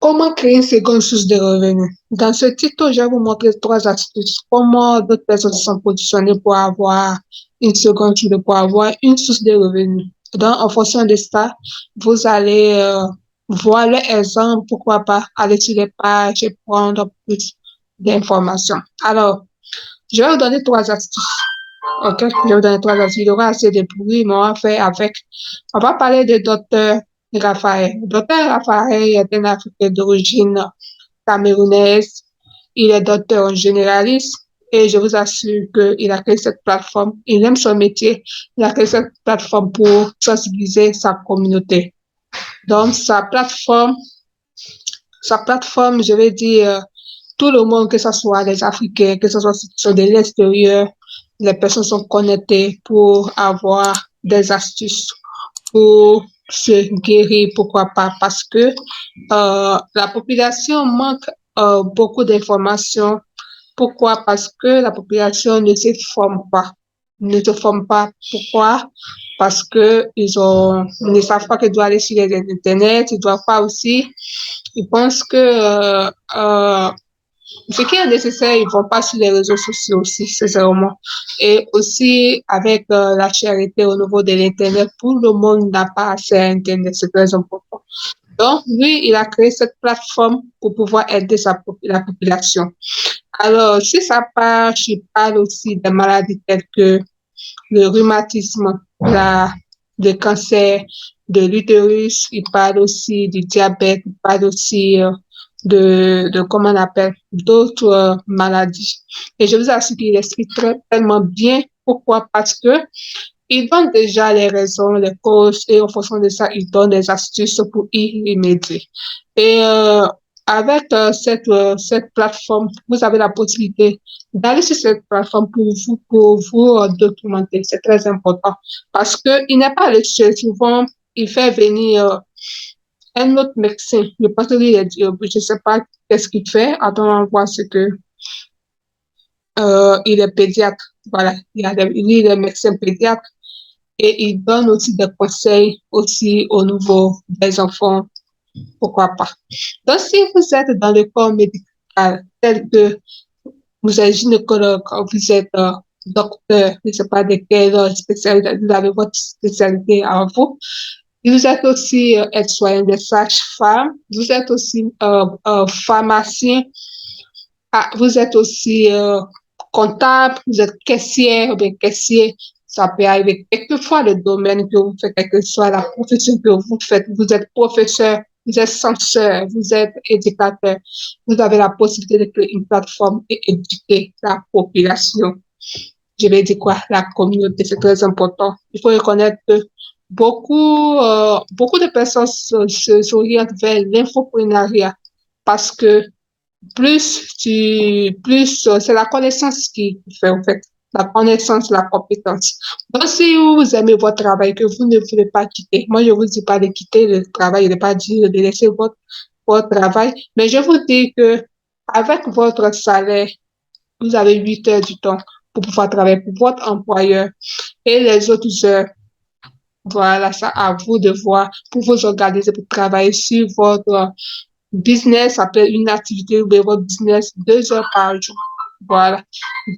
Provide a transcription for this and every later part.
Comment créer une seconde source de revenus? Dans ce titre, je vais vous montrer trois astuces. Comment d'autres personnes se sont positionnées pour avoir une seconde source, pour avoir une source de revenus. Donc, en fonction de ça, vous allez voir l'exemple, pourquoi pas aller sur les pages et prendre plus d'informations. Alors, je vais vous donner trois astuces. Ok, je vais vous donner trois astuces. Il y aura assez de bruit, mais on va faire avec. On va parler de docteur Raphaël. Docteur Raphaël est un Africain d'origine camerounaise. Il est docteur en généraliste et je vous assure qu'il a créé cette plateforme. Il aime son métier. Il a créé cette plateforme pour sensibiliser sa communauté. Donc, sa plateforme, je vais dire, tout le monde, que ce soit les Africains, que ce soit ceux de l'extérieur, les personnes sont connectées pour avoir des astuces pour se guérir, pourquoi pas, parce que la population manque beaucoup d'informations. Pourquoi? Parce que la population ne se forme pas. Ne se forme pas. Pourquoi? Parce que ils ne savent pas qu'ils doivent aller sur les internet, ils doivent pas aussi. Ils pensent que ce qui est nécessaire, ils vont pas sur les réseaux sociaux aussi, sincèrement. Et aussi, avec la charité au niveau de l'Internet, tout le monde n'a pas accès à Internet, c'est très important. Donc, lui, il a créé cette plateforme pour pouvoir aider la population. Alors, sur sa page, il parle aussi des maladies telles que le rhumatisme, le cancer de l'utérus, il parle aussi du diabète, il parle aussi de comment on appelle, d'autres maladies. Et je vous assure qu'il explique tellement bien pourquoi, parce que il donne déjà les raisons, les causes, et en fonction de ça, il donne des astuces pour y remédier. Et avec cette plateforme, vous avez la possibilité d'aller sur cette plateforme pour vous documenter. C'est très important parce qu'il n'est pas le seul. Souvent, il fait venir un autre médecin. Je pense que lui, je ne sais pas qu'est-ce qu'il fait. Attends, on voit ce que il est pédiatre. Voilà, lui, il est médecin pédiatre et il donne aussi des conseils aussi au niveau des enfants, pourquoi pas. Donc, si vous êtes dans le corps médical, tel que vous êtes gynécologue, vous êtes docteur, je ne sais pas de quelle spécialité, vous avez votre spécialité en vous. Vous êtes aussi aide-soignant des sages-femmes, vous êtes aussi pharmacien, vous êtes aussi comptable, vous êtes caissière ou bien caissier. Ça peut arriver quelquefois le domaine que vous faites, quelle que soit la profession que vous faites. Vous êtes professeur, vous êtes censeur, vous êtes éducateur. Vous avez la possibilité de créer une plateforme et éduquer la population. Je vais dire quoi? La communauté, c'est très important. Il faut reconnaître que beaucoup de personnes s'orientent vers l'infoprenariat parce que c'est la connaissance qui fait, en fait. La connaissance, la compétence. Donc, si vous aimez votre travail, que vous ne voulez pas quitter, moi, je ne vous dis pas de quitter le travail, je ne pas dire de laisser votre travail, mais je vous dis que avec votre salaire, vous avez 8 heures du temps pour pouvoir travailler pour votre employeur et les autres heures, voilà, ça à vous de voir pour vous organiser pour travailler sur votre business, ça peut être une activité ou bien votre business 2 heures par jour. Voilà.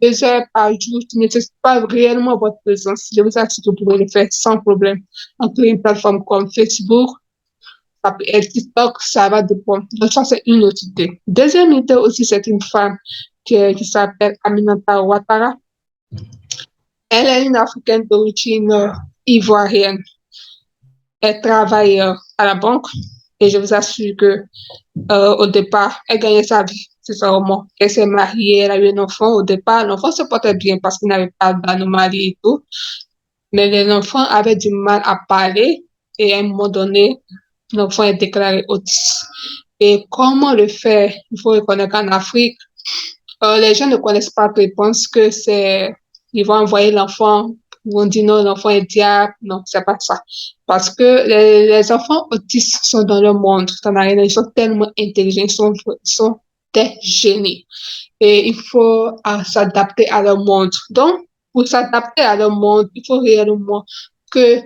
2 heures par jour qui ne nécessite pas réellement votre présence. Je vous assure que vous pouvez le faire sans problème. Entre une plateforme comme Facebook, ça peut être TikTok, ça va dépendre. Donc, ça, c'est une autre idée. Deuxième idée aussi, c'est une femme qui s'appelle Aminata Ouattara. Elle est une Africaine d'origine ivoirienne. Elle travaille à la banque et je vous assure que au départ, elle gagnait sa vie, c'est ça au moins. Elle s'est mariée, elle a eu un enfant. Au départ, l'enfant se portait bien parce qu'il n'avait pas d'anomalie et tout. Mais l'enfant avait du mal à parler et à un moment donné, l'enfant est déclaré autiste. Et comment le faire? Il faut reconnaître qu'en Afrique, les gens ne connaissent pas, ils pensent que ils vont envoyer l'enfant, ils vont dire non, l'enfant est diable. Non, c'est pas ça. Parce que les enfants autistes sont dans le monde, ils sont tellement intelligents, ils sont des génies. Et il faut s'adapter à leur monde. Donc, pour s'adapter à leur monde, il faut réellement que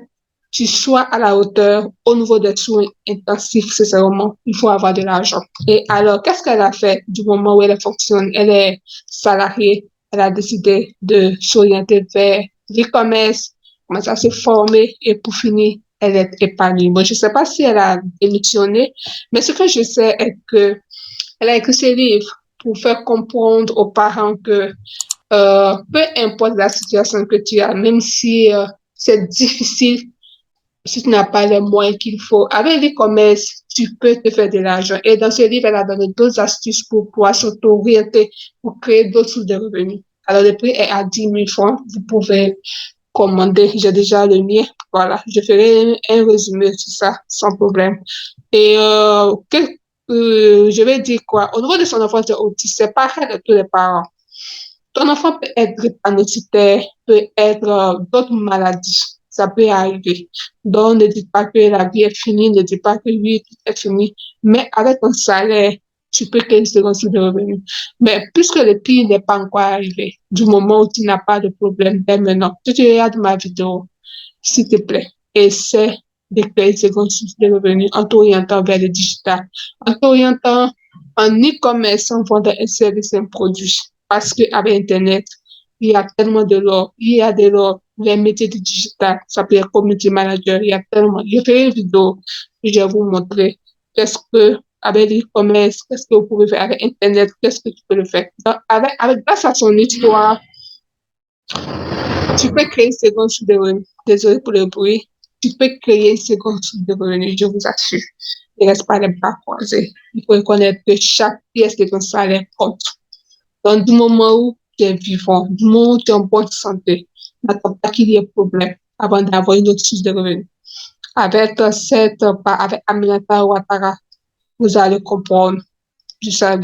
tu sois à la hauteur au niveau des soins intensifs, sincèrement, il faut avoir de l'argent. Et alors, qu'est-ce qu'elle a fait du moment où elle fonctionne? Elle est salariée, elle a décidé de s'orienter vers l'e-commerce, commencer à se former et pour finir, elle est épanouie. Moi, je ne sais pas si elle a démissionné, mais ce que je sais est que elle a écrit ce livre pour faire comprendre aux parents que peu importe la situation que tu as, même si c'est difficile, si tu n'as pas les moyens qu'il faut, avec l'e-commerce, tu peux te faire de l'argent. Et dans ce livre, elle a donné deux astuces pour pouvoir s'auto-orienter, pour créer d'autres sources de revenus. Alors, le prix est à 10 000 francs. Vous pouvez commander. J'ai déjà le mien. Voilà. Je ferai un résumé sur ça, sans problème. Et je vais dire quoi? Au niveau de son enfant autiste, c'est pareil de tous les parents. Ton enfant peut être drépanocytaire, peut être d'autres maladies. Ça peut arriver. Donc, ne dis pas que la vie est finie, ne dis pas que oui, tout est fini. Mais avec ton salaire, tu peux créer une seconde source de revenus. Mais puisque le pire n'est pas encore arrivé, du moment où tu n'as pas de problème dès maintenant, si tu regardes ma vidéo, s'il te plaît, essaie de créer une seconde source de revenus en t'orientant vers le digital, en t'orientant en e-commerce, en vendant un service, un produit. Parce qu'avec Internet, il y a tellement de l'or. Il y a de l'or. Les métiers du digital, ça peut être community manager. Il y a tellement. Je ferai une vidéo que je vais vous montrer qu'est-ce que, avec l'e-commerce, qu'est-ce que vous pouvez faire avec Internet, qu'est-ce que tu peux le faire. Donc, grâce à son histoire, tu peux créer une seconde source de revenus. Désolé pour le bruit. Tu peux créer une seconde source de revenus, je vous assure. Ne reste pas les bras croisés. Il faut reconnaître que chaque pièce de ton salaire compte. Donc, du moment où tu es vivant, du moment où tu es en bonne santé, n'attends pas qu'il y ait problème avant d'avoir une autre source de revenus. Avec Aminata Ouattara, vous allez comprendre. Ça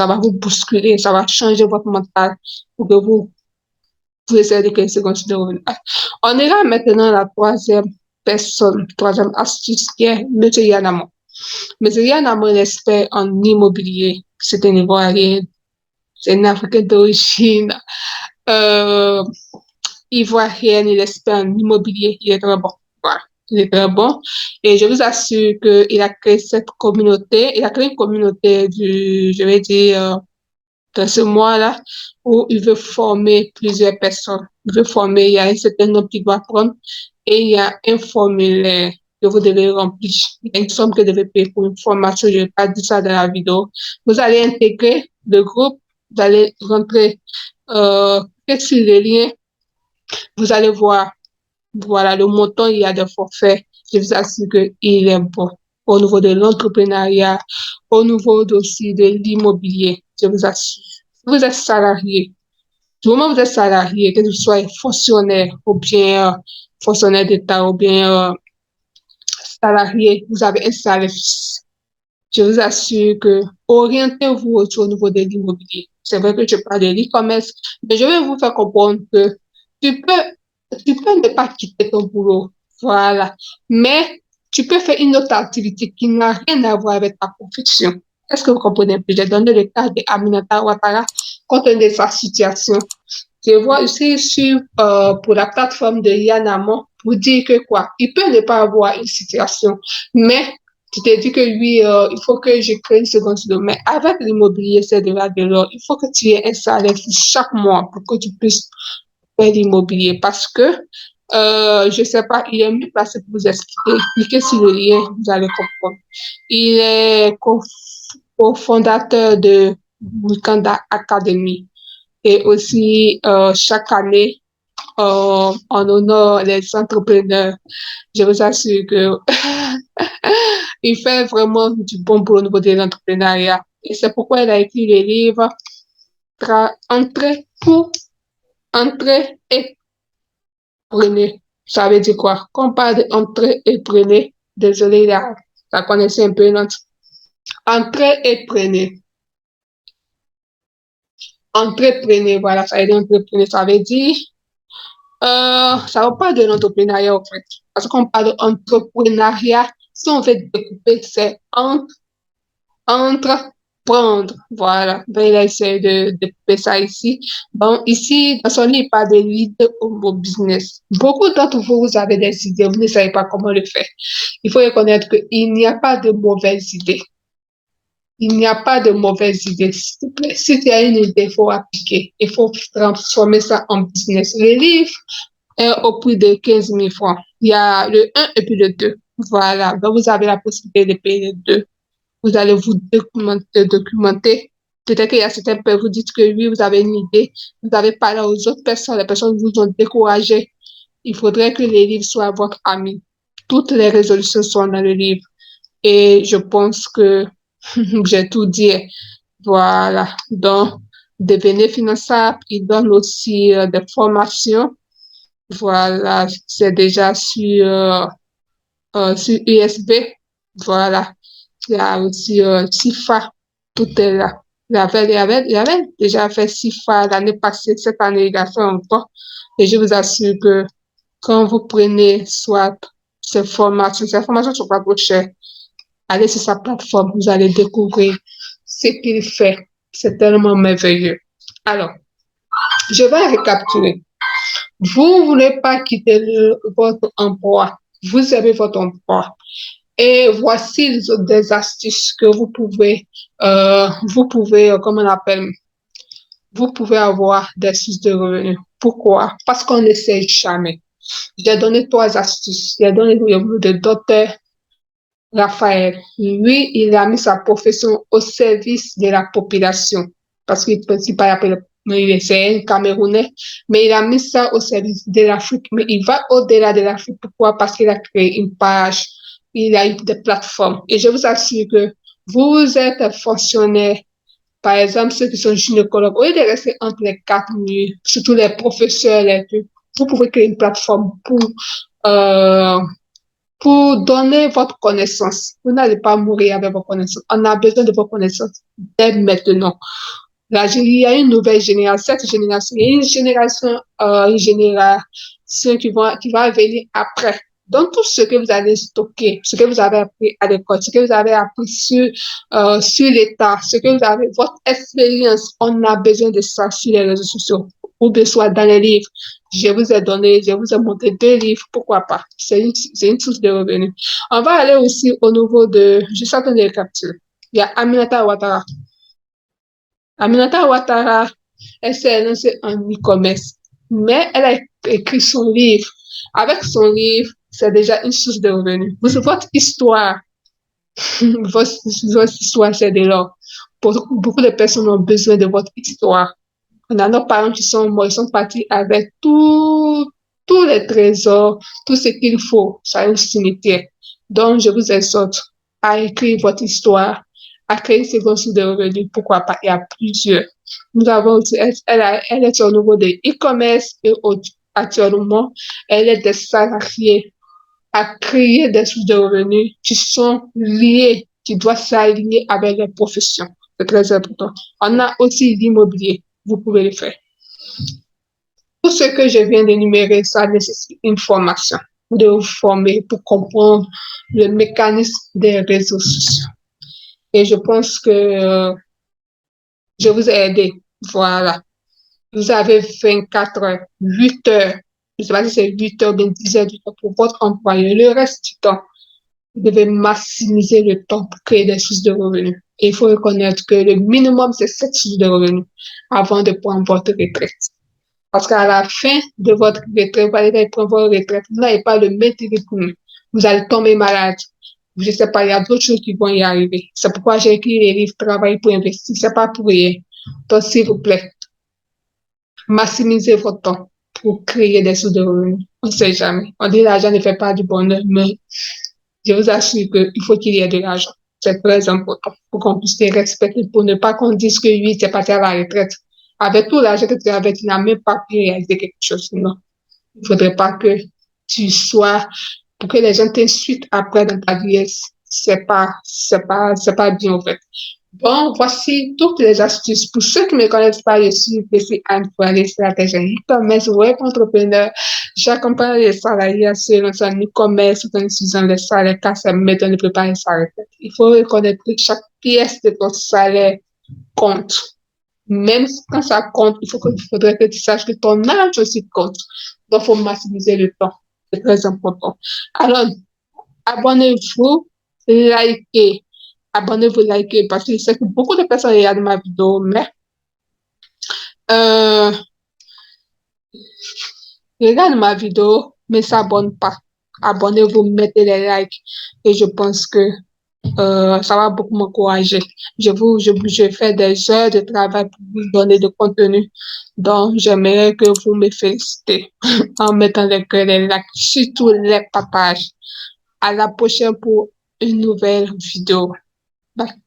va vous bousculer, ça va changer votre mental pour que vous essayez de créer une seconde source de revenus. On ira maintenant à la troisième personne, troisième astuce qui est M. Yanamo. M. Yanamo est expert en immobilier. C'est un Ivoirien, c'est un Africain d'origine ivoirienne, il est expert en immobilier, il est très bon. Voilà, il est très bon. Et je vous assure qu'il a créé cette communauté, il a créé une communauté je vais dire, dans ce mois-là, où il veut former plusieurs personnes. Il veut former, il y a un certain nombre qu'il doit prendre et il y a un formulaire que vous devez remplir. Il y a une somme que vous devez payer pour une formation, je n'ai pas dit ça dans la vidéo. Vous allez intégrer le groupe, vous allez rentrer sur le lien, vous allez voir, voilà, le montant, il y a des forfaits. Je vous assure qu'il est bon au niveau de l'entrepreneuriat, au niveau aussi de l'immobilier, je vous assure. Vous êtes salarié. Du moment où vous êtes salarié, que vous soyez fonctionnaire ou bien fonctionnaire d'État ou bien salarié, vous avez un salaire fixe. Je vous assure que orientez-vous au niveau de l'immobilier. C'est vrai que je parle de l'e-commerce, mais je vais vous faire comprendre que tu peux, tu peux ne pas quitter ton boulot. Voilà. Mais tu peux faire une autre activité qui n'a rien à voir avec ta profession. Est-ce que vous comprenez? J'ai donné le cas d'Aminata Ouattara compte tenu de sa situation. Je vois aussi pour la plateforme de Yanamo pour dire que quoi, il peut ne pas avoir une situation, mais tu te dis que oui, il faut que je crée une seconde studio. Mais avec l'immobilier, c'est de l'or. Il faut que tu aies un salaire chaque mois pour que tu puisses faire l'immobilier. Parce que, je ne sais pas, il est mieux placé pour vous expliquer. Cliquez sur le lien, vous allez comprendre. Il est cofondateur de Wakanda Academy. Et aussi, chaque année, on honore les entrepreneurs. Je vous assure que il fait vraiment du bon boulot au niveau de l'entrepreneuriat. Et c'est pourquoi il a écrit le livre Entrez pour entrer et prenez. Ça veut dire quoi? Quand on parle d'entrer et prenez, désolé, là, ça connaissait un peu notre. Entrez et prenez. Entreprenez, voilà, ça veut dire entreprenez, ça veut dire ça va pas de l'entrepreneuriat, en fait. Parce qu'on parle d'entrepreneuriat, si on veut découper, c'est entre prendre. Voilà. Ben, il a essayé de faire ça ici. Bon, ici, dans son livre, il parle de l'idée au business. Beaucoup d'entre vous, vous avez des idées, vous ne savez pas comment le faire. Il faut reconnaître qu'il n'y a pas de mauvaises idées. Il n'y a pas de mauvaises idées. S'il te plaît, si tu as une idée, il faut appliquer. Il faut transformer ça en business. Le livre est au prix de 15 000 francs. Il y a le un et puis le 2. Voilà. Donc, vous avez la possibilité de payer les deux. Vous allez vous documenter. Peut-être qu'il y a certains peuvent vous dire que oui, vous avez une idée. Vous avez parlé aux autres personnes. Les personnes vous ont découragé. Il faudrait que les livres soient votre ami. Toutes les résolutions sont dans le livre. Et je pense que j'ai tout dit. Voilà. Donc, devenez finançable. Il donne aussi des formations. Voilà. C'est déjà sur USB. Voilà. Il y a aussi SIFA. Tout est là. Il avait déjà fait SIFA l'année passée. Cette année, il a fait encore. Et je vous assure que quand vous prenez soit ces formations ne sont pas trop chères. Allez sur sa plateforme, vous allez découvrir ce qu'il fait. C'est tellement merveilleux. Alors, je vais récapituler. Vous ne voulez pas quitter votre emploi. Vous aimez votre emploi. Et voici des astuces que comment on appelle, vous pouvez avoir des sources de revenus. Pourquoi? Parce qu'on ne sait jamais. J'ai donné 3 astuces. J'ai donné le livre de docteur Raphaël. Lui, il a mis sa profession au service de la population. Parce qu'il ne pas appeler c'est un Camerounais, mais il a mis ça au service de l'Afrique. Mais il va au-delà de l'Afrique. Pourquoi? Parce qu'il a créé une page, il a eu des plateformes. Et je vous assure que vous êtes fonctionnaire, par exemple, ceux qui sont gynécologues, au lieu de rester entre les 4 murs, surtout les professeurs, vous pouvez créer une plateforme euh, pour donner votre connaissance. Vous n'allez pas mourir avec vos connaissances. On a besoin de vos connaissances dès maintenant. Là, il y a une nouvelle génération. Cette génération, il y a une génération qui va venir après. Donc, tout ce que vous allez stocker, ce que vous avez appris à l'école, ce que vous avez appris sur l'État, ce que vous avez, votre expérience, on a besoin de ça sur les réseaux sociaux ou bien soit dans les livres. Je vous ai montré 2 livres, pourquoi pas. C'est une source de revenus. On va aller aussi au niveau je suis en train de récapituler. Il y a Aminata Ouattara. Aminata Ouattara, elle s'est lancée en e-commerce, mais elle a écrit son livre. Avec son livre, c'est déjà une source de revenus. Votre histoire, votre histoire, c'est de l'or. Beaucoup de personnes ont besoin de votre histoire. On a nos parents qui sont morts, ils sont partis avec tous les trésors, tout ce qu'il faut sur un cimetière. Donc, je vous exhorte à écrire votre histoire, à créer ces sources de revenus. Pourquoi pas? Il y a plusieurs. Nous avons aussi, elle est au niveau de e-commerce et actuellement, elle est des salariés à créer des sources de revenus qui sont liées, qui doivent s'aligner avec les professions. C'est très important. On a aussi l'immobilier. Vous pouvez le faire. Tout ce que je viens d'énumérer, ça nécessite une formation. Vous devez vous former pour comprendre le mécanisme des réseaux sociaux. Et je pense que je vous ai aidé. Voilà. Vous avez 24 heures, 8 heures. Je ne sais pas si c'est 8 heures, bien 10 heures du temps pour votre employé. Le reste du temps, vous devez maximiser le temps pour créer des sources de revenus. Et il faut reconnaître que le minimum, c'est 7 sources de revenus avant de prendre votre retraite. Parce qu'à la fin de votre retraite, vous allez prendre votre retraite, vous n'avez pas le même rythme. Vous allez tomber malade. Je ne sais pas, il y a d'autres choses qui vont y arriver. C'est pourquoi j'ai écrit les livres Travail pour investir. Ce n'est pas pour rien. Donc, s'il vous plaît, maximisez votre temps pour créer des sources de revenus. On ne sait jamais. On dit que l'argent ne fait pas du bonheur, mais je vous assure qu'il faut qu'il y ait de l'argent. C'est très important pour qu'on puisse les respecter, pour ne pas qu'on dise que oui, tu es parti à la retraite. Avec tout l'argent que tu avais, tu n'as même pas pu réaliser quelque chose. Non. Il ne faudrait pas que tu sois, pour que les gens t'insultent après dans ta vie, c'est pas bien, en fait. Bon, voici toutes les astuces. Pour ceux qui ne me connaissent pas, je suis PC Anne pour aller stratégie e-commerce, web entrepreneur. J'accompagne les salariés à se lancer en e-commerce tout en utilisant les salaires car ça m'aide de préparer sa retraite. Il faut reconnaître que chaque pièce de ton salaire compte. Même quand ça compte, faudrait que tu saches que ton âge aussi compte. Donc, il faut maximiser le temps. C'est très important. Alors, abonnez-vous, likez. Abonnez-vous, likez, parce que je sais que beaucoup de personnes regardent ma vidéo, mais euh, regardent ma vidéo, mais s'abonnent pas. Abonnez-vous, mettez les likes. Et je pense que ça va beaucoup m'encourager. Je fais des heures de travail pour vous donner de contenu. Donc, j'aimerais que vous me félicitez en mettant les cœurs, les likes, surtout les partages. À la prochaine pour une nouvelle vidéo. Bye.